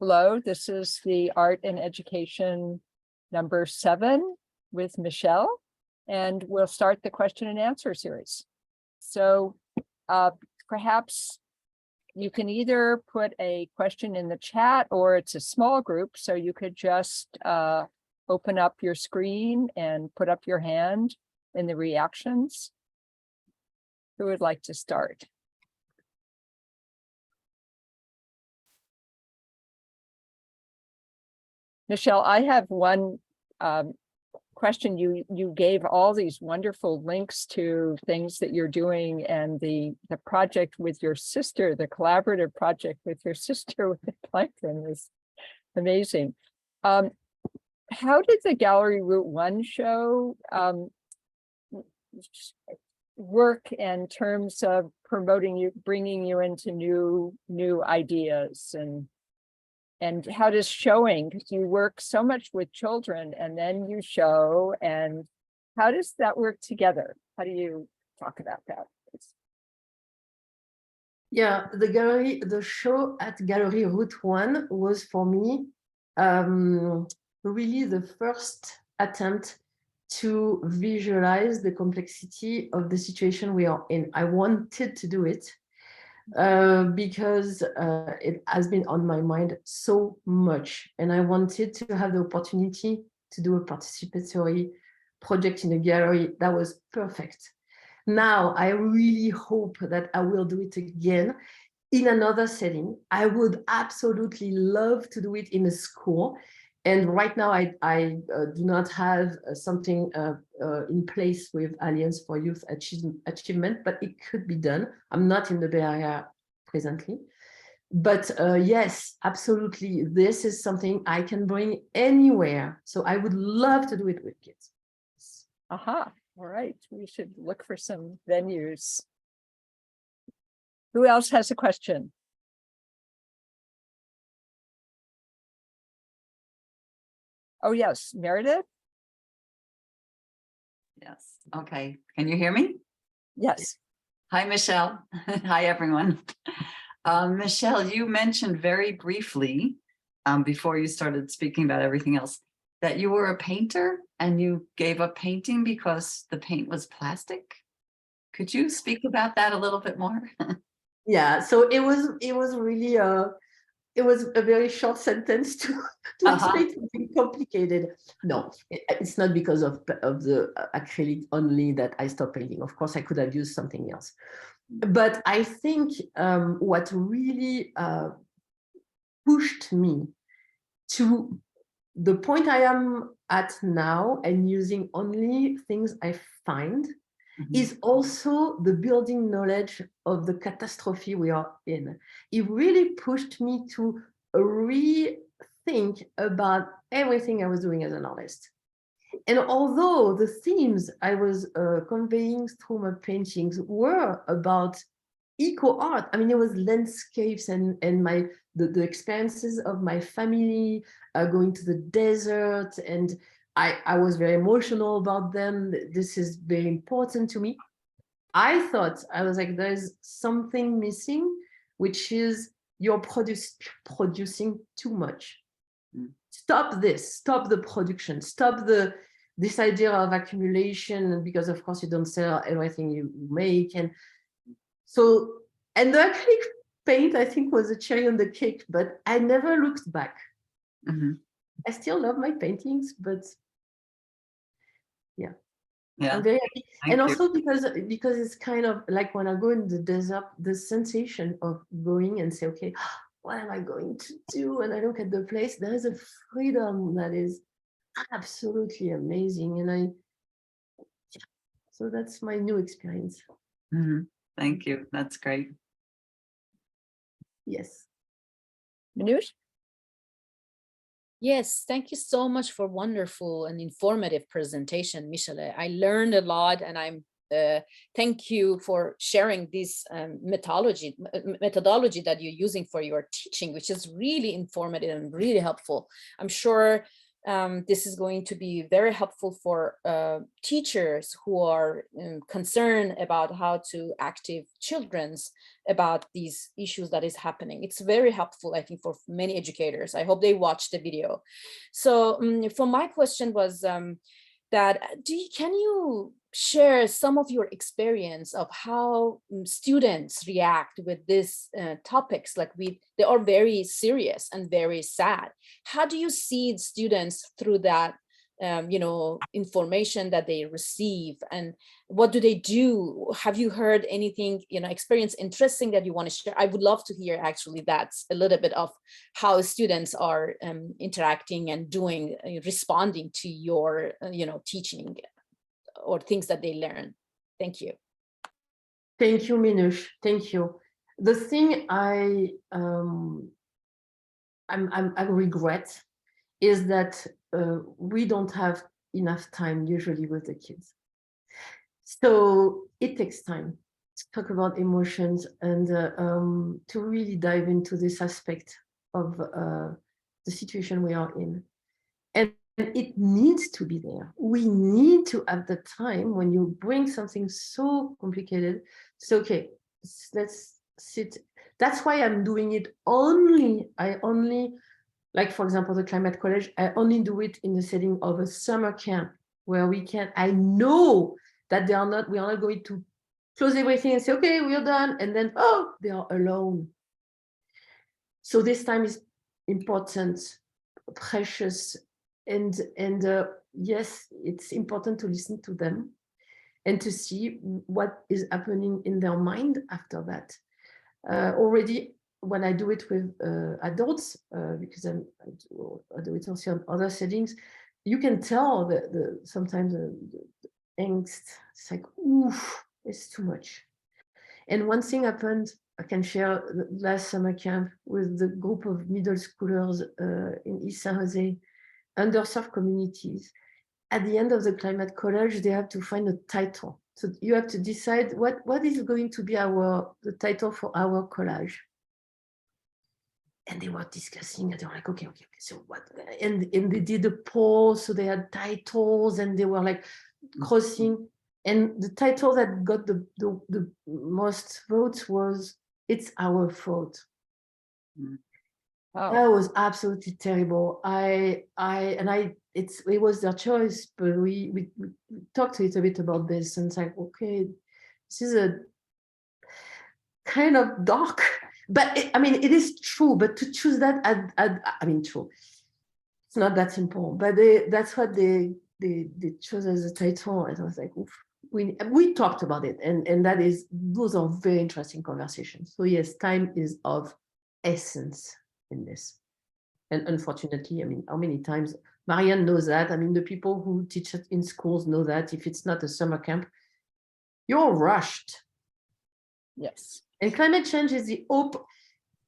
Hello, this is the Art and Education #7 with Michele, and we'll start the question and answer series. So perhaps you can either put a question in the chat, or it's a small group, so you could just open up your screen and put up your hand in the reactions. Who would like to start? Michele, I have one question. You gave all these wonderful links to things that you're doing, and the project with your sister, the collaborative project with your sister with the plankton is amazing. How did the Gallery Route 1 show work in terms of promoting you, bringing you into new ideas, and how does showing, because you work so much with children and then you show, and how does that work together? How do you talk about that? Yeah, the show at Gallery Route 1 was for me really the first attempt to visualize the complexity of the situation we are in. I wanted to do it because it has been on my mind so much, and I wanted to have the opportunity to do a participatory project in a gallery that was perfect. Now, I really hope that I will do it again in another setting. I would absolutely love to do it in a school. And right now, I do not have something in place with Alliance for Youth Achievement, but it could be done. I'm not in the Bay Area presently. But yes, absolutely, this is something I can bring anywhere. So I would love to do it with kids. Aha, all right. We should look for some venues. Who else has a question? Oh, yes, Meredith? Yes, okay. Can you hear me? Yes. Hi, Michele. Hi, everyone. Michele, you mentioned very briefly, before you started speaking about everything else, that you were a painter and you gave up painting because the paint was plastic. Could you speak about that a little bit more? Yeah, so it was really it was a very short sentence to explain something complicated. No, it's not because of the acrylic only that I stopped painting. Of course, I could have used something else. But I think what really pushed me to the point I am at now, and using only things I find, is also the building knowledge of the catastrophe we are in. It really pushed me to rethink about everything I was doing as an artist. And although the themes I was conveying through my paintings were about eco art, I mean, it was landscapes and the experiences of my family, going to the desert, and I was very emotional about them. This is very important to me. I thought, I was like, there's something missing, which is you're producing too much. Stop this, stop the production, stop this idea of accumulation, because of course you don't sell everything you make. And so, and the acrylic paint, I think, was a cherry on the cake, but I never looked back. I still love my paintings, but yeah. I'm very happy. And also because it's kind of like when I go in the desert, the sensation of going and say, okay, what am I going to do? And I look at the place, there is a freedom that is absolutely amazing. And so that's my new experience. Thank you. That's great. Yes. Manoush? Yes, thank you so much for wonderful and informative presentation, Michele. I learned a lot, and I'm thank you for sharing this methodology that you're using for your teaching, which is really informative and really helpful. I'm sure This is going to be very helpful for teachers who are concerned about how to active children's about these issues that is happening. It's very helpful, I think, for many educators. I hope they watch the video. So for my question was that can you share some of your experience of how students react with these topics? Like they are very serious and very sad. How do you see students through that, information that they receive, and what do they do? Have you heard anything, experience interesting that you want to share? I would love to hear actually that's a little bit of how students are interacting and doing, responding to your, teaching or things that they learn. Thank you. Thank you, Minush. Thank you. The thing I regret is that we don't have enough time usually with the kids. So it takes time to talk about emotions and to really dive into this aspect of the situation we are in. And it needs to be there. We need to have the time when you bring something so complicated. So, okay, let's sit. That's why I'm doing it only, like, for example, the Climate College, I only do it in the setting of a summer camp where I know that we are not going to close everything and say, okay, we're done. And then, oh, they are alone. So this time is important, precious. And yes, it's important to listen to them and to see what is happening in their mind after that. Already, when I do it with adults, because I do it also in other settings, you can tell that sometimes the angst, it's like, oof, it's too much. And one thing happened, I can share last summer camp with the group of middle schoolers in East San Jose, underserved communities. At the end of the Climate College, they have to find a title. So you have to decide what is going to be the title for our collage. And they were discussing, and they were like, okay, so what? And they did a poll, so they had titles, and they were like crossing. And the title that got the most votes was "It's Our Fault." Oh. That was absolutely terrible. It was their choice, but we talked a little bit about this, and it's like, okay, this is a kind of dark, but it is true. But to choose that, true, it's not that simple. But that's what they chose as a title, and I was like, oof. We talked about it, and those are very interesting conversations. So yes, time is of essence in this. And unfortunately, how many times Marianne knows that. The people who teach in schools know that if it's not a summer camp, you're rushed. Yes. And climate change is the hope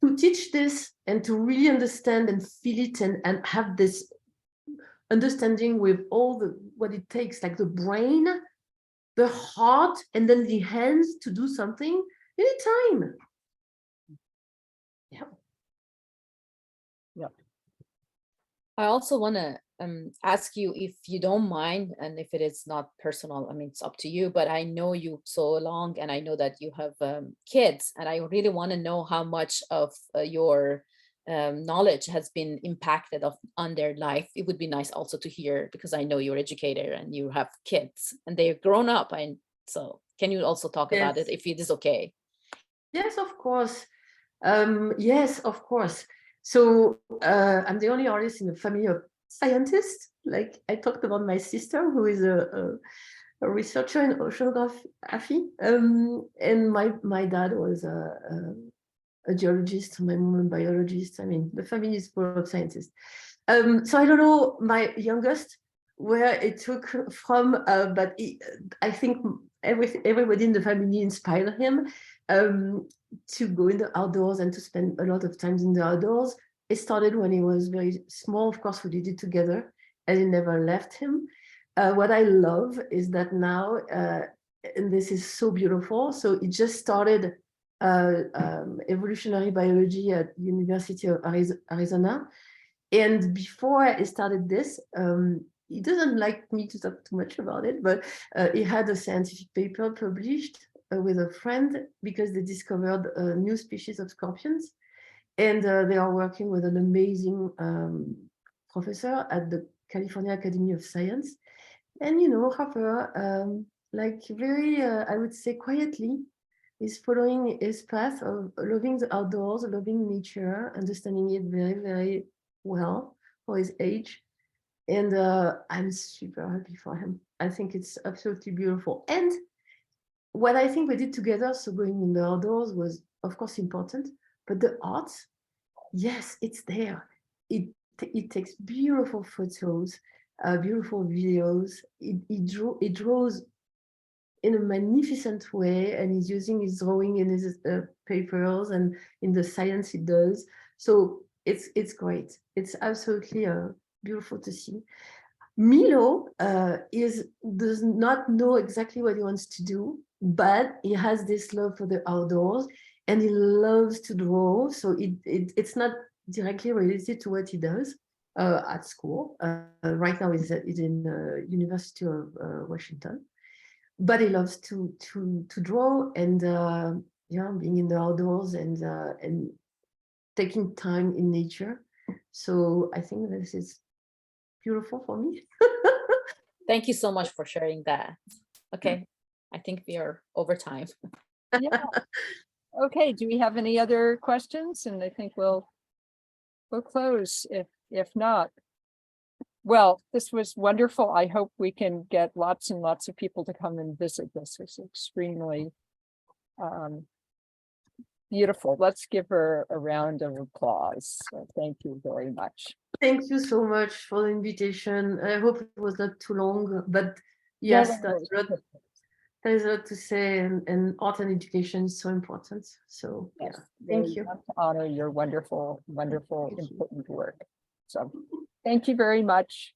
to teach this and to really understand and feel it and have this understanding with all what it takes, like the brain, the heart, and then the hands to do something anytime. Yeah. Yep. I also want to ask you, if you don't mind, and if it is not personal, it's up to you, but I know you so long, and I know that you have kids, and I really want to know how much of your knowledge has been impacted on their life. It would be nice also to hear, because I know you're an educator and you have kids and they're grown up. So can you also talk about it, if it is okay? Yes, of course. Yes, of course. So I'm the only artist in the family of scientists. Like I talked about my sister, who is a researcher in oceanography, and my dad was a geologist, my mom a biologist. The family is full of scientists. So I don't know my youngest where it took from, but I think everybody in the family inspired him to go in the outdoors and to spend a lot of time in the outdoors. It started when he was very small. Of course, we did it together, and it never left him. What I love is that now, and this is so beautiful. So it just started evolutionary biology at University of Arizona. And before I started this, he doesn't like me to talk too much about it, but he had a scientific paper published with a friend because they discovered a new species of scorpions. And they are working with an amazing professor at the California Academy of Science. And, you know, Harper, like very, I would say quietly, is following his path of loving the outdoors, loving nature, understanding it very, very well for his age. And I'm super happy for him. I think it's absolutely beautiful. And what I think we did together, so going in the outdoors was, of course, important, but the art, yes, it's there. It takes beautiful photos, beautiful videos. It draws in a magnificent way, and he's using his drawing in his papers and in the science he does. So it's great. It's absolutely beautiful to see. Milo does not know exactly what he wants to do, but he has this love for the outdoors and he loves to draw. So it's not directly related to what he does at school. Right now he's in University of Washington, but he loves to draw and yeah, being in the outdoors and taking time in nature. So I think this is beautiful for me. Thank you so much for sharing that. Okay, I think we are over time. Yeah. Okay, do we have any other questions? And I think we'll close if not. Well, this was wonderful. I hope we can get lots and lots of people to come and visit this. It's extremely beautiful. Let's give her a round of applause. So thank you very much. Thank you so much for the invitation. I hope it was not too long, but yes, No, there's a lot to say, and art and education is so important. So yes, yeah, thank you. want to honor your wonderful, wonderful, Thank you. important work. So thank you very much.